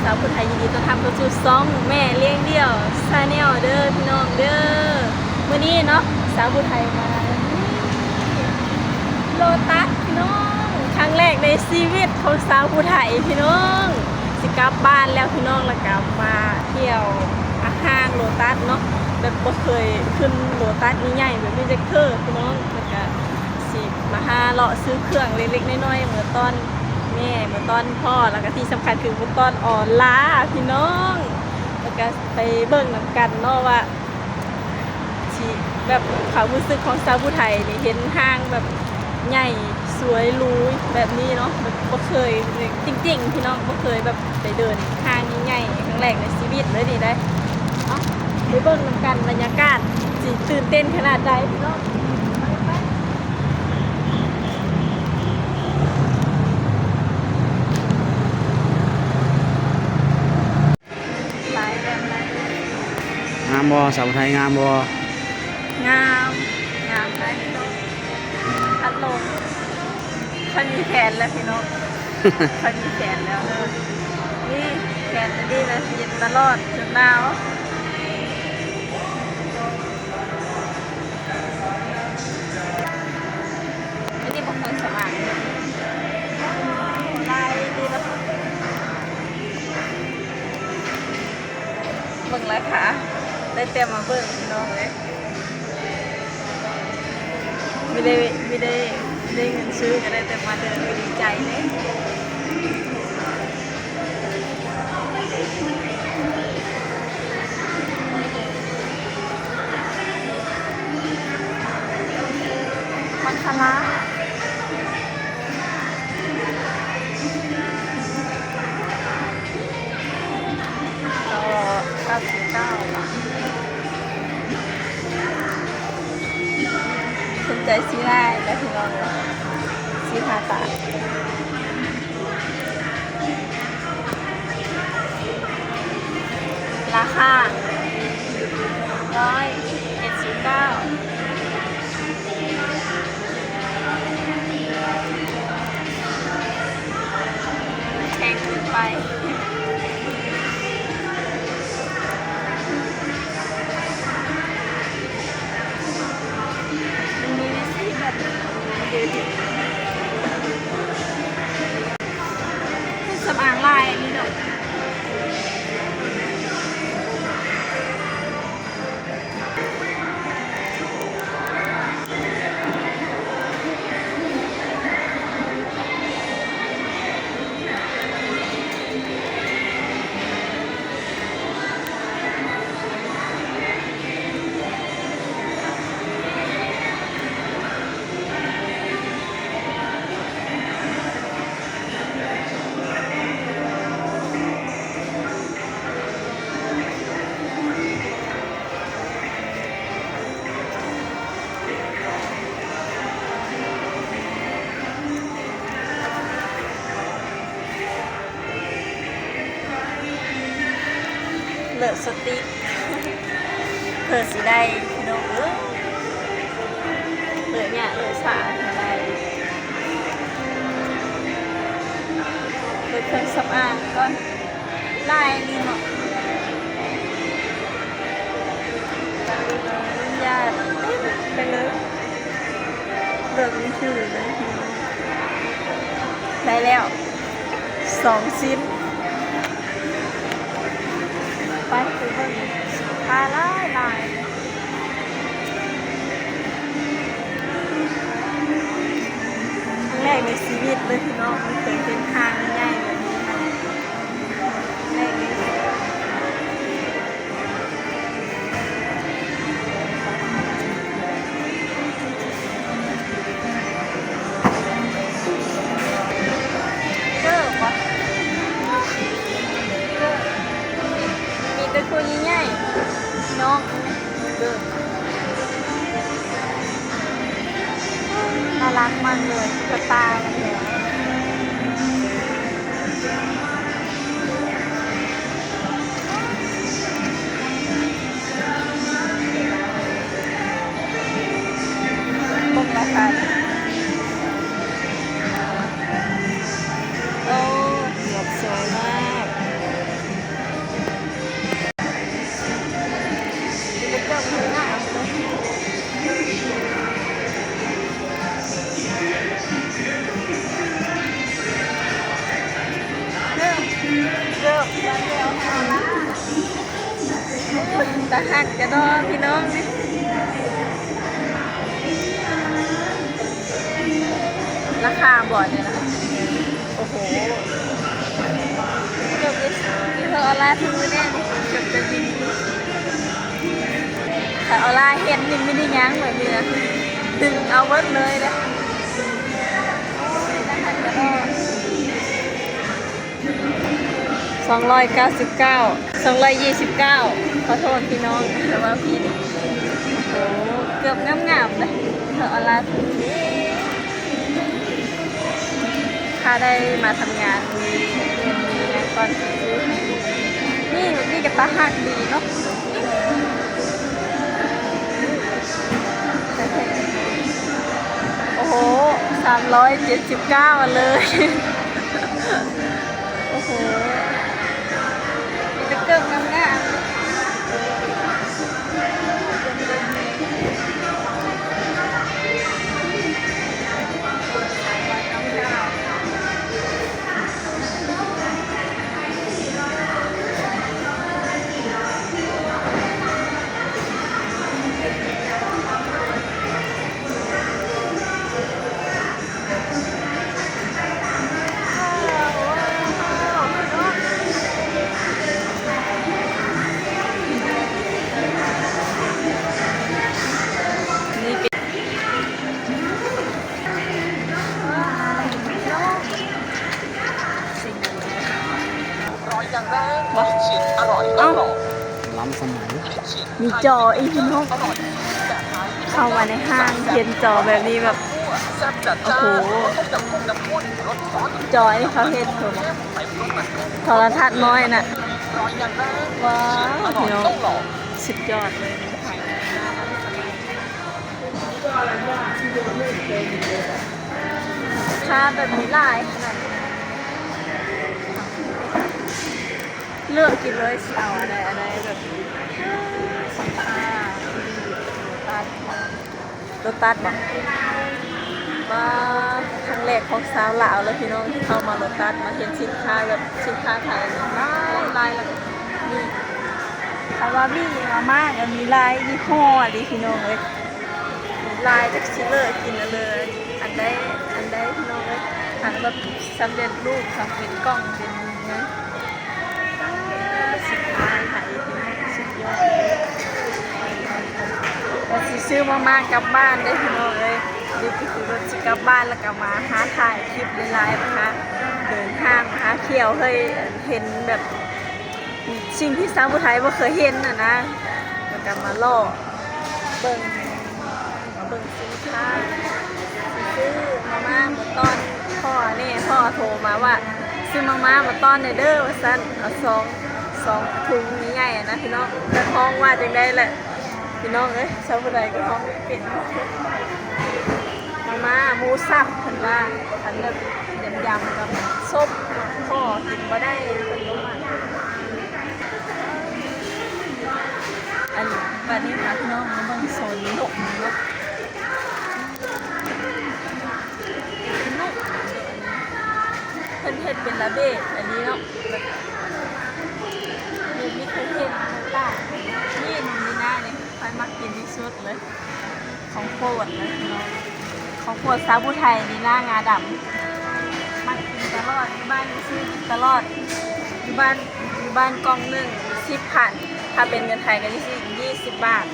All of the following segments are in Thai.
าวผู้ไทยยินดีต้อนรับเข้าสู่ซ่องแม่เลี้ยงเดี่ยวชาแนลเด้อพี่น้องเด้อมื้อนี้เนาะสาวผู้ไทยมาโลตัสพี่น้องครั้งแรกในชีวิตของสาวผู้ไทยพี่น้องสิกลับบ้านแล้วพี่น้องแล้วกลับมาเที่ยวห้างโลตัสเนาะแบบบ่เคยขึ้นโลตัสนี่ใหญ่แบบนี้จักเทื่อพี่น้องแล้วก็สิมาหาเลาะซื้อเครื่องเล็กๆน้อยๆเหมือนตอนแม่เหมือนตอนพ่อแล้วก็ที่สำคัญคือเหมือนตอนอ่อนล้าพี่น้องแล้วก็ไปเบิ่งนำกันเนาะว่าที่แบบความรู้สึกของสาวผู้ไทยนี่เห็นห้างแบบใหญ่สวยหรูแบบนี้เนาะแบบบ่เคยจริงๆพี่น้องบ่เคยแบบไปเดินห้างใหญ่ๆครั้งแรกในชีวิตเลยนี่ได้เอ้าไปเบิ่งนำกันบรรยากาศสิตื่นเต้นขนาดใดพี่น้องงามบ่สาวไทยงามบ่งามงามได้พี่น้องพัดลมคันมีแขนแล้วพี่น้อง คันมีแขนแล้วนี่แขนจะดีเลยเย็นตลอดจนหนาวไม่ได้บอกเคยสมัครลายดีแล้วเบิ่งแล้วค่ะได้เตรียมมาเบิ่งพี่น้องเลยไม่ได้เงินซื้อก็ได้แต่มาเดินก็ดีใจเลยมังคลาก็99 บาทสนใจซื้อได้แล้วพี่น้องซื้อผ่าตัดราคา179แพงเกินไปสำอางลายนี่ดอกเลิศสติ๊กเปิดสิได้พี่น้องเลิศเนี่ยเลิศสาอะไรเปิดเครื่องสำอางก่อนลายนี่เนาะญาติไปเลยเลิกนี่ชื่อเลยได้แล้ว2 ชิ้นไปเบิ่งปลาลายครั้งแรกในชีวิตเลยพี่น้องไม่เคยเป็นห้างใหญ่แบบนี้แรกเลยเป็นคนง่ายๆน้องเดินน่ารักมากเลยกระตามันเนี่ย ตาหักจะดอพี่น้องนี่ราคาบ่อยเลยนะโอ้โหเกือบจะเธอเอาลาทูแน่เกือบจะบินแต่เอาลาเห็นนี่ไม่ได้ยั้งแบบนี้นะดึงเอาเวิร์ดเลยนะ299ขอโทษพี่น้องแต่ว่าพี่โอ้โหเกือบงามๆเลยเธอเอาลาทูถ้าได้มาทำงานมีงานก่อนซื้อนี่กับตาหักดีเนาะโอ้โห379เลยโอ้โหมีแต่เกิบงามๆ ล้ำสมัย มีจออีกพี่น้องเข้ามาในห้างเห็นจอแบบนี้แบบโอ้โหจอนี่เขาเห็นผมโทรทัศน์น้อยน่ะว้าวพี่น้องสุดยอดเลยค่าแบบนี้หลายขนาดเลือกกินเลยเอาอะไรแบบสินค้ารถตัดบอกมาครั้งแรกของสาวลาวแล้วพี่น้องที่เข้ามารถตัดมาเห็นสินค้าแบบสินค้าไทยลายแล้วมีคาราบี้มามากมีลายยี่ห้อดีพี่น้องเลยลายจากชิลเลอร์กินเลยอันได้พี่น้องเลยอันแบบสำเร็จรูปสำเร็จกล้องเป็นไงสินค้าไทยสุดยอดแต่สิซื้อมากๆกลับบ้านได้พี่น้องเลยนี่คือรถสิกลับบ้านแล้วก็มาหาถ่ายคลิปในไลฟ์นะคะเดินทางหาเที่ยวเคยเห็นแบบสิ่งที่สาวผู้ไทยไม่เคยเห็นนะแล้วก็มาล่อเบิ่งสินค้าซื้อมาม่าเหมือนตอนพ่อโทรมาว่าซื้อมาม่ามาตอนในเด้อว่าสั้นเอาสองถุงนี้ใหญ่นะพี่น้องแต่ท้องว่าจังได้แหละพี่น้องเอ้ยชาวผู้ใดก็ท้องเปลี่ยนมาหมูสับเห็นว่าอันแบบยำกับส้มพ่อกินมาได้เป็นรู้มาอันแบบนี้ค่ะพี่น้องมันบางโซนนกเนาะเพิ่นเฮ็ดเป็นระเบิดอันนี้เนาะแบบมีเคยเห็นต่างนี่หน้าเนี่ยใครมักกินที่สุดเลยของโปรดเลยเนาะของโปรดสาวผู้ไทยนี่หน้างาดำมักกินตลอดที่บ้านซื้อกินตลอดอยู่บ้านกล่องหนึ่ง10,000ถ้าเป็นเงินไทยก็20 บาท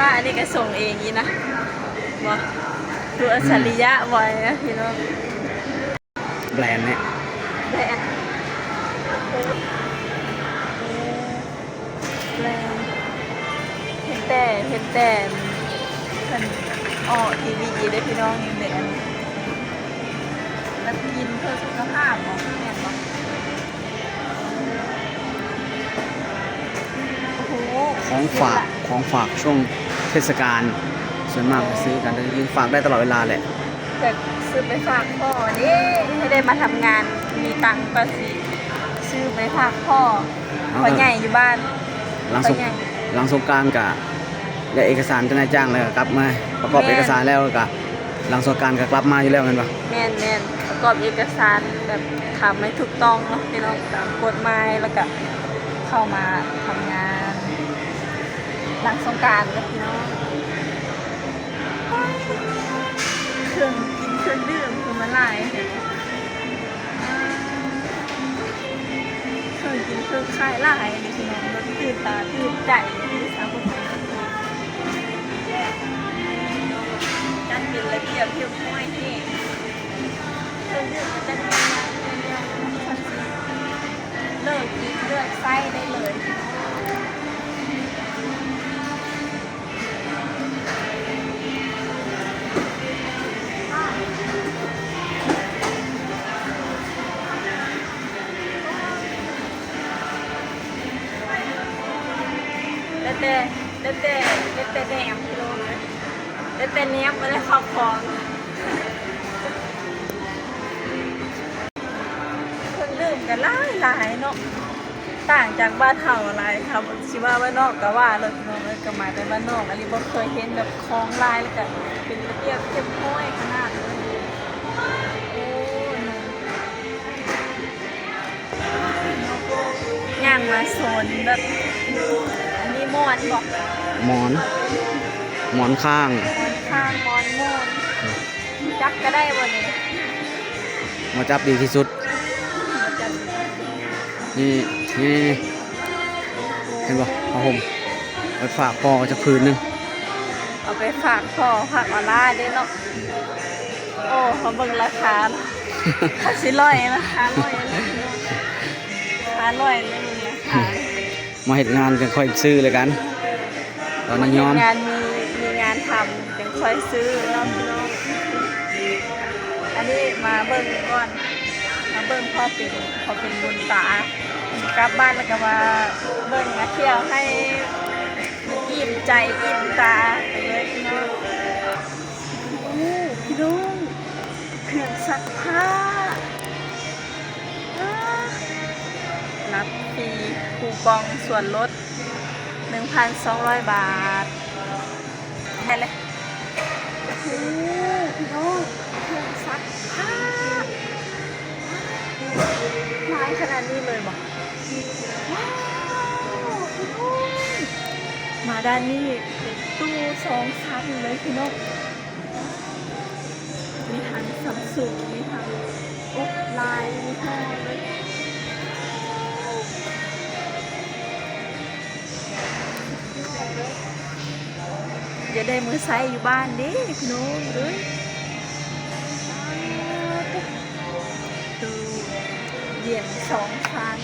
ว่าอันนี้ก็ส่งเองนี่นะว่าดูอัจฉริยะบ่อยนะพี่น้อง แบรนด์เนี่ย แบรนด์เห็นแต่เป็นทีวีได้พี่น้องแบรนด์แล้วกินเพื่อสุขภาพของแม่บอกโอ้โห ของฝากช่วง เทศกาลส่วนมากไปซื้อกันยิงฝากได้ตลอดเวลาแหละ จะซื้อไปฝากพ่อนี่ให้ได้มาทำงานมีตังค์ก็สิซื้อไปฝากพ่อพ่อใหญ่อยู่บ้าน หลัง พ่ ส อง ใหญ่ หลังสงกรานต์กะได้เอกสารเจ้านายจ้างแล้วก็กลับมาประกอบเอกสารแล้วก็หลังสงกรานต์ก็กลับมาอยู่แล้วแม่นบ่ แม่นประกอบเอกสารแบบทำให้ถูกต้องเนาะพี่น้องตามกฎหมายแล้วก็เข้ามาทำงานหลังสงกรานต์กับพี่น้องเครื่องกินเครื่องดื่มคือมันหลายเครื่องกินเครื่องขายหลายเลยพี่น้องรถตื่นตาตื่นใจที่สาวคนไทยจัดเป็นระเบียบเรียบร้อยที่เครื่องดื่มจะมีเลิกกินเลือกไส้ได้เลยเต้แหนมกิโลเลยเต้เนี้ยไม่ได้ครอบครองเครื่องดื่มกันหลายเนาะต่างจากบ้านเฮาอะไรครับชิว่าบ้านนอกก็ว่าเลยน้องเลยก็มาแต่บ้านนอกอันนี้บ่เคยเห็นแบบคลองลายแล้วก็เป็นระเบียบเข้มข้นขนาดเลยโอ้ย่างมาโซนแบบอันนี้มอนบอก หมอนข้าง มอนข้างมอนม่วนจักก็ได้บ่นี่ มาจับดีที่สุด จัก นี่เห็นบ่ผ้าห่มไปฝากพ่อจะคืนนึง เอาไปฝากพ่อฝากออนไลน์ได้เนาะโอ้เขาเบิ่งราคาเขาสิร้อยนะ500นะ500เลยนะคะ มาเห็นงานกันค่อยซื้อเลยกัน ตอนนี้ยอม งานมีงานทำยังค่อยซื้อแล้วพี่น้องอันนี้มาเบิ่งก่อนมาเบิ่งพอเป็นบุญตากลับบ้านแล้วก็มาเบิ่งมาเที่ยวให้อิ่มใจอิ่มตาไปเลยพี่น้องโอ้พี่น้องเครื่องซักผ้ารับฟรีคูปองส่วนลด 1,200 บาทได้เลยโอ้โหพี่น้องเครื่องซักผ้าหลายขนาดนี้เลยบอกว้าวพี่น้องมาด้านนี้เป็นตู้2 ชั้นเลยพี่น้องมีทั้งซัมซุงมีทั้งอุ๊บลายมีทั้งเลยจะได้มือไซส์อยู่บ้านดิพี่น้องเอ้ยดูเหรียญ2 ชั้น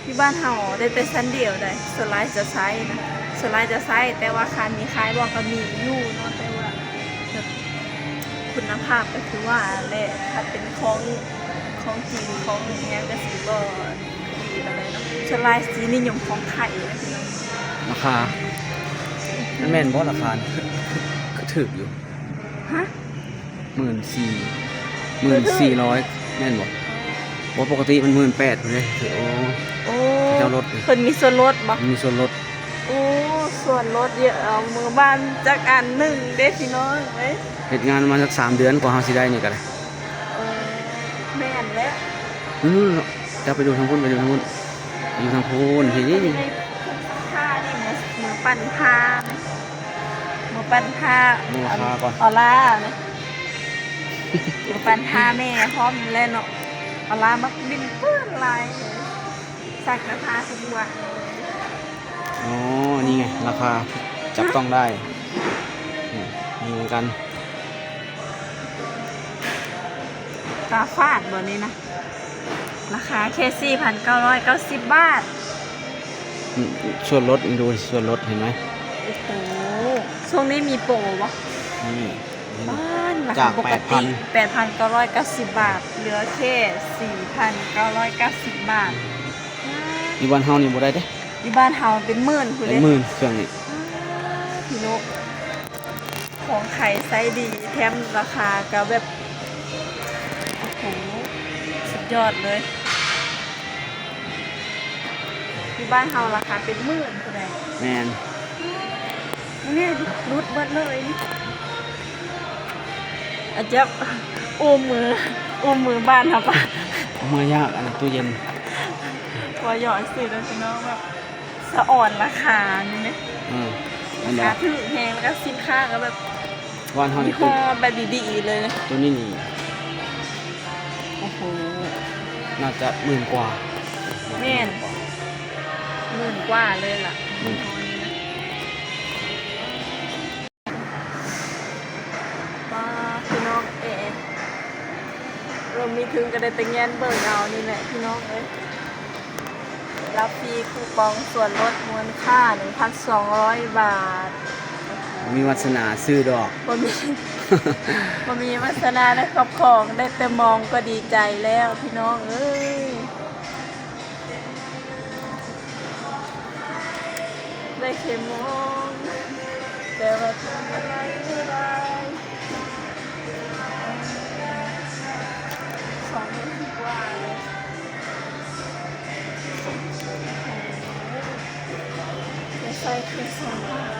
ที่บ้านเฮาได้แต่ชั้นเดียวได้สไลด์จะไซส์นะสไลด์จะไซส์แต่ว่าคันมีคล้ายบอกก็มีอยู่เนาะแต่ว่าแบบคุณภาพก็คือว่าแหละถ้าเป็นของจีนของอย่างเงี้ยก็สิบ่ดีอะไรเนาะสไลด์สีนิยมของไทยนะพี่น้อง ราคานั่นแม่นบ่ราคาคือถูกอยู่ ฮะ 14,400แม่นบ่ว่าปกติมัน18,000พุ่นเด้โอ้ โอ้ เจ้ารถดิ เพิ่นมีส่วนลดบ่ มันมีส่วนลด โอ้ส่วนลดเยอะเอามือบ้านจักอันหนึ่งเด้พี่น้องเว้ย เฮ็ดงานมาสัก3 เดือนกว่าเฮาสิได้นี่ก็ได้ แม่นแล้ว นู่นๆจะไปดูทางพุ่นอยู่ทางพุ่นทีนี้ ในผ้านี่มือปั่นผ้ามือปั่นผ้า ดูราคาก่อน ออล่านะมือปั่นผ้าแม่พร้อมแล้วเนาะออล่ามักบินเปื้อนลายสักราคาทุกวัน อ๋อนี่ไงราคาจับต้องได้นี่เหมือนกัน กาฟาดบ่นี้นะราคาแค่ 4,990 บาท ส่วนลดดูส่วนลดเห็นไหม โอ้โหช่วงนี้มีโปรบ่ นี่ บ้านรา จา คาก ปกติ 8,000 8,990 บาท เหลือแค่ 4,990 บาท อีวันเฮานี่บ่ได้เด้ อ อยู่บ้านเฮาเป็นหมื่นคุณ เป็ เล น ย หมื่นเครื่องนี้ พี่นกของไข่ไซส์ดีแถมราคาก็แบบโอ้โหสุดยอดเลยที่บ้านเฮาราคาเป็นหมื่นคุณเลย แมน นี่รุดเบิดเลยนี่อาจจะอุ้มมือบ้านครับ เอามายากอันนั้นตู้เย็น ว่าหยอดสื่อแล้วพี่น้องแบบสะอ่อนราคานี่ไหม อัน รา นี้ คาถูกแพงแล้วก็สินค้าก็แบบ วันเท่า ยี่ นี้ ห้อแบบดีๆเลยนะ ตัวนี้นี่ โอ้โห น่าจะหมื่นกว่า แม่น หมื่นกว่าเลยล่ะ อืม ป้าพี่น้องเรามีถึงก็ได้แต่แงนเบิกเอานี่แหละพี่น้องเอ้ยรับฟรีคูปองส่วนลดมูลค่า 1,200 บาท มีวาสนาซื้อดอก บ่มี บ่มีวาสนาได้ครอบครองได้แต่มองก็ดีใจแล้วพี่น้องเอ้ยได้แค่มองแต่ว่าทำอะไรไม่ได้2 เดือนกว่าเลยจะใส่เครื่องสำอาง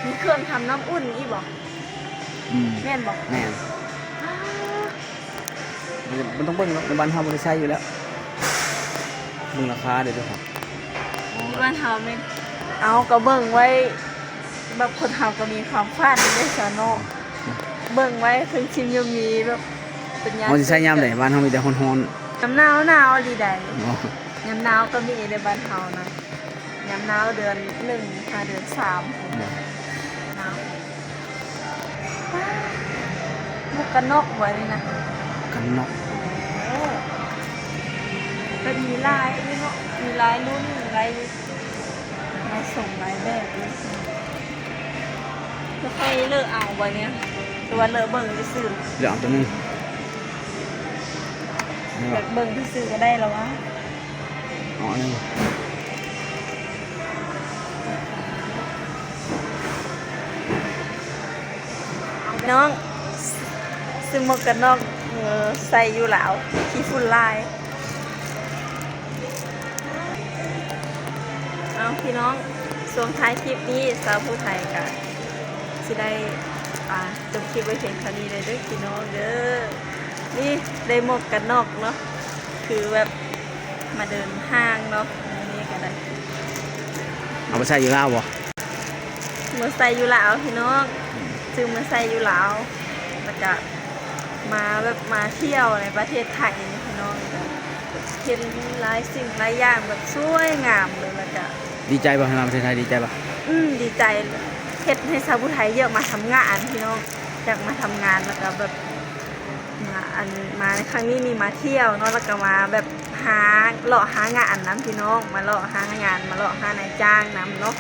มีเครื่องทำน้ำอุ่นอีกบอก แม่นบอก แม่นมันต้องเบิ่งเนาะในบ้านเฮาบ่ได้ใช้อยู่แล้วเบิ่งราคาเดี๋ยวด้วยครับ ที่บ้านเฮาแม่นเอาก็เบิ่งไว้แบบคนเฮาก็มีความฝันได้ซะเนาะเบิ่งไว้ถึงชิมยังมีแบบเป็นยาม เฮาสิใช้ยามใดบ้านเฮามีแต่ร้อน ยามหนาวดีใด ๆเนาะ ยามหนาวก็มีในบ้านเฮานะยามหนาวเดือน1ค่ะเดือน3หนาวหมวกกันน็อกไว้นี่นะ กันเนาะ เป็นมีลายนี่เนาะมีลายรุ่นลายมาส่งลายแบบเลยจะค่อยเลิกเอาวันเนี้ยหรือว่าเลิกเบิ่งที่สื่อ เดี๋ยวเอาตัวนึงนี่ แบ ว่า บเบิ่งที่สื่อก็ได้แล้ววะ อ๋ออันนี้ น้องซื้อหมวกกันน็อกใส่อยู่แล้วขี้ฝุ่นลายเอาพี่น้องช่วงท้ายคลิปนี้สาวผู้ไทยกันสิได้จบคลิปไว้เพียงเท่านี้เลยเด้อพี่น้องเด้อนี่ได้หมวกกันน็อกเนาะคือแบบมาเดินห้างเนาะนี่ก็ได้ เอาไปใช้อยู่ลาวบ่ มือใส่อยู่แล้วพี่น้องซื้อมือใส่อยู่แล้วแล้วก็มาแบบมาเที่ยวในประเทศไทยนี่พี่น้องก็เห็นหลายสิ่งหลายอย่างแบบสวยงามเลยแล้วก็ ดีใจป่ะทางประเทศไทยดีใจป่ะ ดีใจเลยเฮ็ดให้ชาวผู้ไทยเยอะมาทำงานพี่น้องอยากมาทำงานแล้วก็แบบมาในครั้งนี้มีมาเที่ยวเนาะแล้วก็มาแบบเลาะหางานน้ำพี่น้องมาเลาะหางานมาเลาะหานายจ้างน้ำเนาะ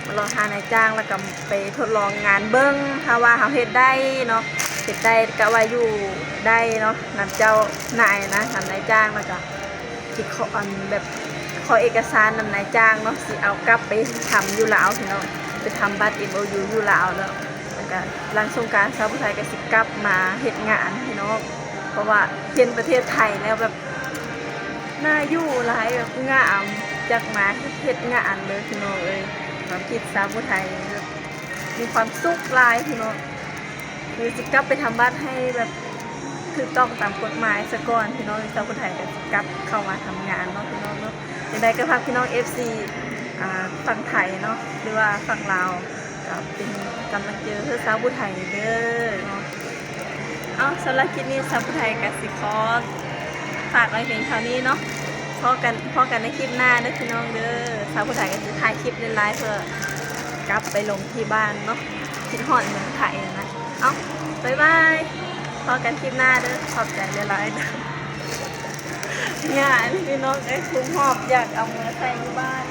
มาเลาะหานายจ้างแล้วก็ไปทดลองงานเบิ้งถ้าว่าเขาเฮ็ดได้เนาะเฮ็ดได้ก็ว่าอยู่ได้เนาะนำเจ้านายนะทำนายจ้างแล้วก็สิขอแบบขอเอกสารนำนายจ้างเนาะสิเอากลับไปทำอยู่ลาวพี่น้องไปทำบัตร MOU อยู่ลาวแล้วก็หลังสงกรานต์ชาวผู้ไทยก็สิกลับมาเฮ็ดงานพี่น้องเพราะว่าเห็นประเทศไทยแล้วแบบน่าอยู่หลายแบบงามจากมาเฮ็ดงานเลยพี่น้องเอ้ยความคิดชาวผู้ไทยแบบมีความสุขหลายพี่น้องคือสิกลับไปทำบัตรให้แบบคือต้องตามกฎหมายซะก่อนพี่น้องชาวผู้ไทยก็สิกลับเข้ามาทำงานเนาะพี่น้องเนาะจังได๋ก็ฝากพี่น้อง FC ฝั่งไทยเนาะหรือว่าฝั่งลาวก็เป็นกำลังเจอเพื่อสาวผู้ไทยเด้อเนาะเอาสำหรับคลิปนี้สาวผู้ไทยกับสิคอฝากไว้เพียงเท่านี้เนาะพอกันในคลิปหน้าเด้อพี่น้องเด้อสาวผู้ไทยก็สิถ่ายคลิปเล่นไลฟ์เพื่อกลับไปลงที่บ้านเนาะคิดฮอดเมืองไทยนะเอาบ๊ายบายพอกันคลิปหน้าเด้อขอบใจหลายๆเด้องานพี่น้องคุ้มหอบอยากเอามือใส่อยู่บ้าน